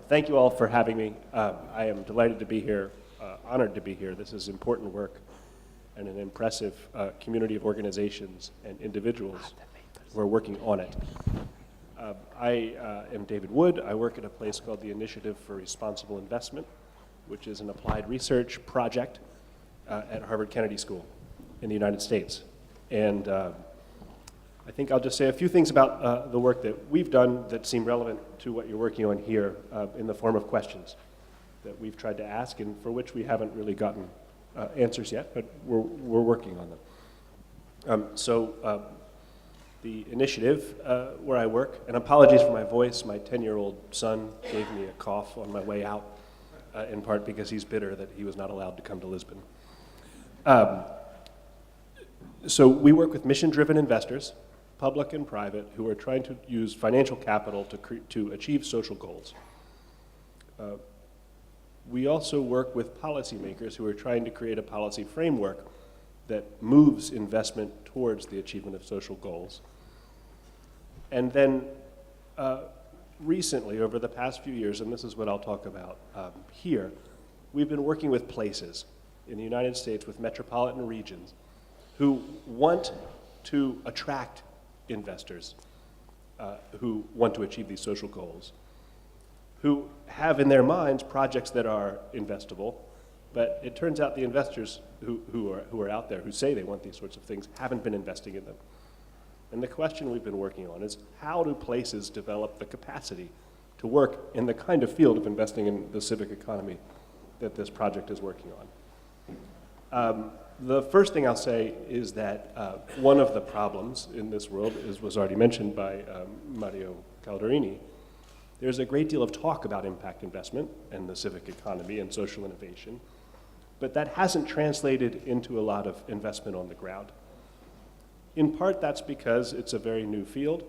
Thank you all for having me. I am delighted to be here, honored to be here. This is important work and an impressive community of organizations and individuals who are working on it. I am David Wood. I work at a place called the Initiative for Responsible Investment, which is an applied research project at Harvard Kennedy School in the United States. And I think I'll just say a few things about the work that we've done that seem relevant to what you're working on here in the form of questions that we've tried to ask and for which we haven't really gotten answers yet, but we're working on them. The initiative where I work, and apologies for my voice, my 10-year-old son gave me a cough on my way out, in part because he's bitter that he was not allowed to come to Lisbon. So we work with mission-driven investors, public and private, who are trying to use financial capital to achieve social goals. We also work with policymakers who are trying to create a policy framework that moves investment towards the achievement of social goals. And then recently, over the past few years, and this is what I'll talk about here, we've been working with places in the United States, with metropolitan regions, who want to attract investors who want to achieve these social goals, who have in their minds projects that are investable, but it turns out the investors who are out there who say they want these sorts of things haven't been investing in them. And the question we've been working on is, how do places develop the capacity to work in the kind of field of investing in the civic economy that this project is working on? The first thing I'll say is that one of the problems in this world was already mentioned by Mario Calderini. There's a great deal of talk about impact investment and the civic economy and social innovation, but that hasn't translated into a lot of investment on the ground. In part, that's because it's a very new field.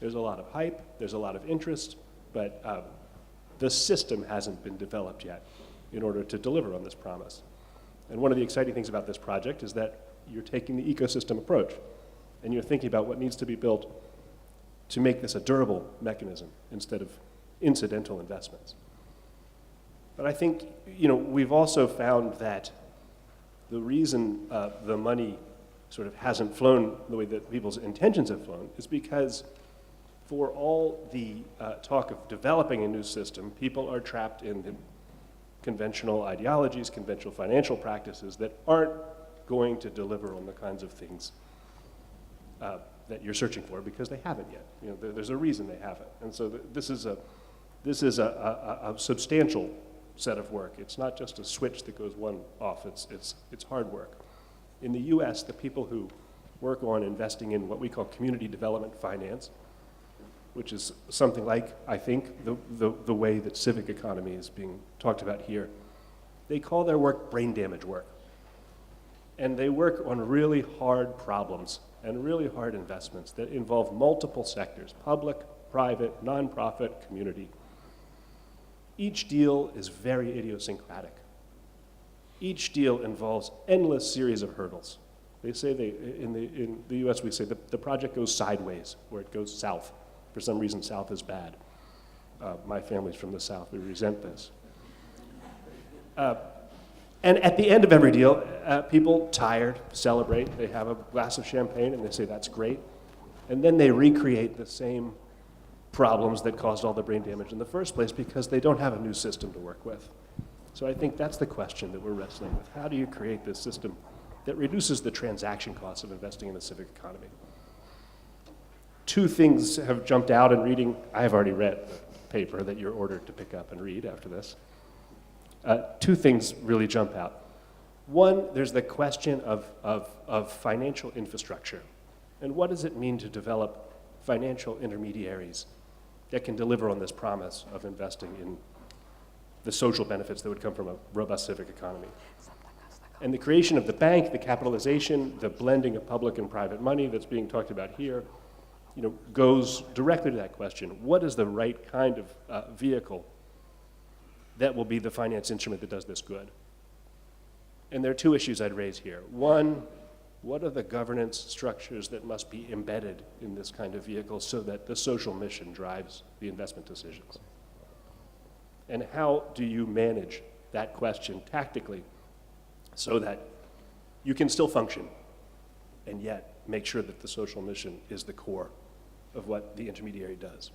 There's a lot of hype, there's a lot of interest, but the system hasn't been developed yet in order to deliver on this promise. And one of the exciting things about this project is that you're taking the ecosystem approach, and you're thinking about what needs to be built to make this a durable mechanism instead of incidental investments. But I think, we've also found that the reason the money sort of hasn't flown the way that people's intentions have flown is because for all the talk of developing a new system, people are trapped in the conventional ideologies, conventional financial practices that aren't going to deliver on the kinds of things that you're searching for because they haven't yet. There's a reason they haven't. And so this is a substantial set of work. It's not just a switch that goes one off. It's hard work. In the US, the people who work on investing in what we call community development finance, which is something like, I think, the way that civic economy is being talked about here. They call their work brain damage work. And they work on really hard problems and really hard investments that involve multiple sectors: public, private, nonprofit, community. Each deal is very idiosyncratic. Each deal involves endless series of hurdles. They say in the US, we say the project goes sideways, or it goes south. For some reason, South is bad. My family's from the South. We resent this. And at the end of every deal, people, tired, celebrate. They have a glass of champagne, and they say, that's great. And then they recreate the same problems that caused all the brain damage in the first place because they don't have a new system to work with. So I think that's the question that we're wrestling with. How do you create this system that reduces the transaction costs of investing in the civic economy? Two things have jumped out in reading. I have already read the paper that you're ordered to pick up and read after this. Two things really jump out. One, there's the question of financial infrastructure. And what does it mean to develop financial intermediaries that can deliver on this promise of investing in the social benefits that would come from a robust civic economy? And the creation of the bank, the capitalization, the blending of public and private money that's being talked about here, goes directly to that question. What is the right kind of vehicle that will be the finance instrument that does this good? And there are two issues I'd raise here. One, what are the governance structures that must be embedded in this kind of vehicle so that the social mission drives the investment decisions? And how do you manage that question tactically so that you can still function and yet make sure that the social mission is the core of what the intermediary does?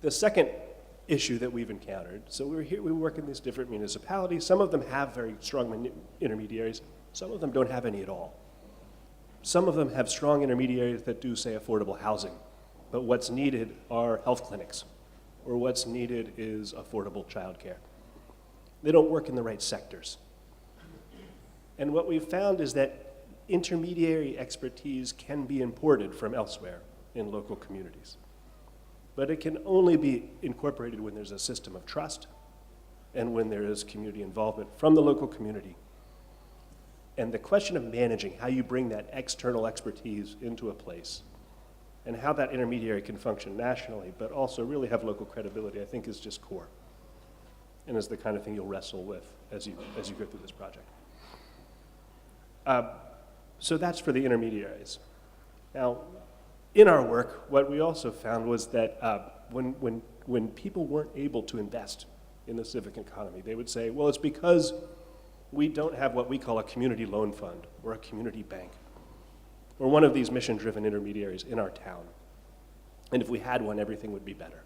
The second issue that we've encountered, so we work in these different municipalities. Some of them have very strong intermediaries. Some of them don't have any at all. Some of them have strong intermediaries that do, say, affordable housing. But what's needed are health clinics, or what's needed is affordable childcare. They don't work in the right sectors. And what we've found is that intermediary expertise can be imported from elsewhere in local communities. But it can only be incorporated when there's a system of trust and when there is community involvement from the local community. And the question of managing how you bring that external expertise into a place and how that intermediary can function nationally, but also really have local credibility, I think is just core. And is the kind of thing you'll wrestle with as you go through this project. So that's for the intermediaries. Now, in our work, what we also found was that when people weren't able to invest in the civic economy, they would say, well, it's because we don't have what we call a community loan fund or a community bank or one of these mission-driven intermediaries in our town. And if we had one, everything would be better.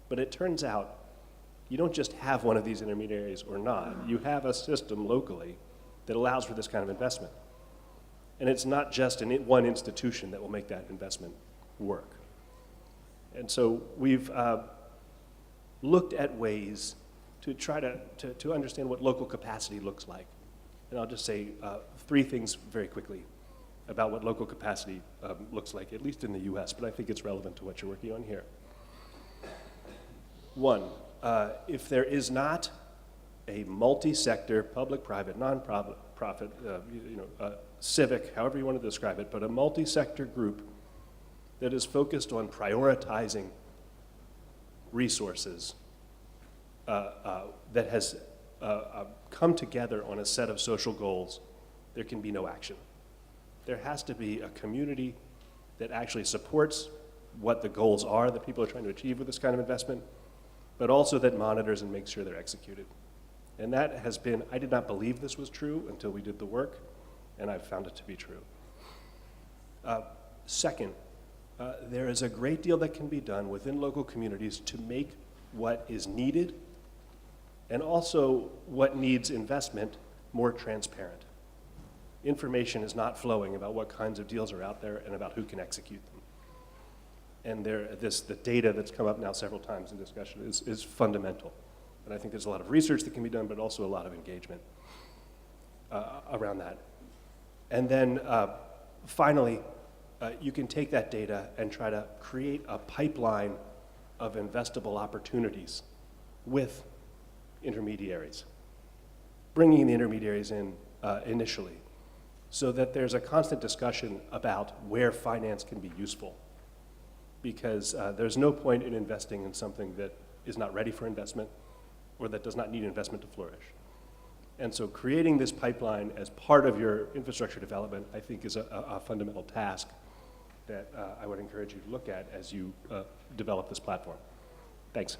But it turns out you don't just have one of these intermediaries or not. You have a system locally that allows for this kind of investment. And it's not just one institution that will make that investment work. And so we've looked at ways to try to understand what local capacity looks like. And I'll just say 3 things very quickly about what local capacity looks like, at least in the US, but I think it's relevant to what you're working on here. 1, if there is not a multi-sector, public, private, non-profit, civic, however you want to describe it, but a multi-sector group that is focused on prioritizing resources that has come together on a set of social goals, there can be no action. There has to be a community that actually supports what the goals are that people are trying to achieve with this kind of investment, but also that monitors and makes sure they're executed. And that has been, I did not believe this was true until we did the work, and I've found it to be true. Second, there is a great deal that can be done within local communities to make what is needed and also what needs investment more transparent. Information is not flowing about what kinds of deals are out there and about who can execute them. And the data that's come up now several times in discussion is fundamental. And I think there's a lot of research that can be done, but also a lot of engagement around that. And then finally, you can take that data and try to create a pipeline of investable opportunities with intermediaries, bringing the intermediaries in initially, so that there's a constant discussion about where finance can be useful. Because there's no point in investing in something that is not ready for investment or that does not need investment to flourish. And so creating this pipeline as part of your infrastructure development, I think, is a fundamental task that I would encourage you to look at as you develop this platform. Thanks.